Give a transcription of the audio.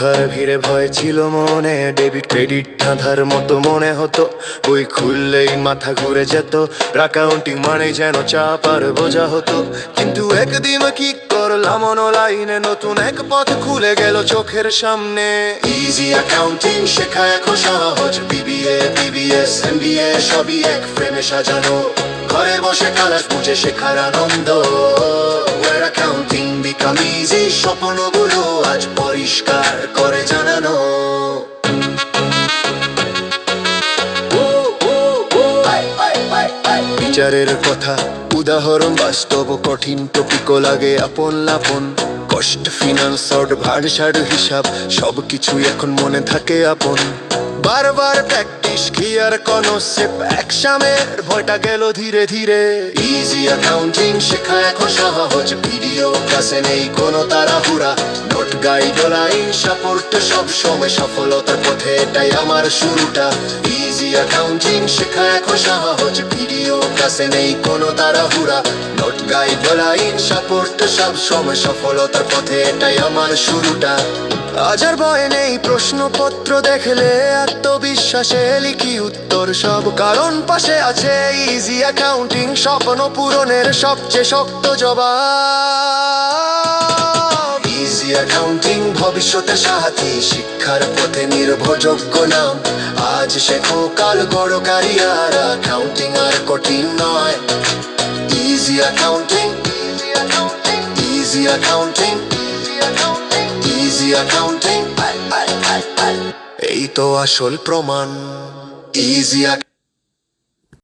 পরীক্ষার ভিড়ে ভয় ছিল মনে, ডেবিট ক্রেডিট ধাঁধার মতো মনে হতো। বই খুললেই মাথা ঘুরে যেত, অ্যাকাউন্টিং মানে যেন চাপ আর বোঝা হতো। কিন্তু একদিন কি করলাম অনলাইনে, নতুন এক পথ খুলে গেল চোখের সামনে। ইজি অ্যাকাউন্টিং শেখা এখন সহজ, বিবিএ বিবিএস এমবিএ সবই এক ফ্রেমে সাজানো। ঘরে বসে কালাস বুঝে শেখার আনন্দ। Where accounting become easy, স্বপ্নগুলো আজ পরিষ্কার করে জানানো। বিচারের কথা উদাহরণ বাস্তব, কঠিন টপিকও লাগে আপন আপন। কষ্ট ফিনান্স অর্ড ভাড় হিসাব সবকিছু এখন মনে থাকে আপন। বারবার প্র্যাকটিস ক্লিয়ার কনসেপ্ট, একসামের ভয়টা গেল ধীরে ধীরে। ইজি অ্যাকাউন্টিং শেখা এখন সহজ, ভিডিও ক্লাসে নেই কোনো তাড়াহুড়া। নোট গাইড লাইন সাপোর্ট সব সময় সফলতার পথে, এটাই আমার শুরুটা। ইজি অ্যাকাউন্টিং শেখা এখন সহজ, ভিডিও ক্লাসে নেই কোনো তাড়াহুড়া। নোট গাইড লাইন সাপোর্ট সব সময় সফলতার পথে, এটাই আমার শুরুটা। আজ আর ভয় নেই প্রশ্নপত্র দেখলে, আত্মবিশ্বাসে লিখি উত্তর সব, কারণ পাশে আছে ইজি অ্যাকাউন্টিং, স্বপ্ন পূরণের সবচেয়ে শক্ত জবাব। ইজি অ্যাকাউন্টিং ভবিষ্যতের সাথী, শিক্ষার পথে নির্ভরযোগ্য নাম। আজ শেখো কাল গড় ক্যারিয়ার, অ্যাকাউন্টিং আর কঠিন নয়। Easy accounting, easy accounting, easy accounting, এই তো আসল প্রমাণ। ইজি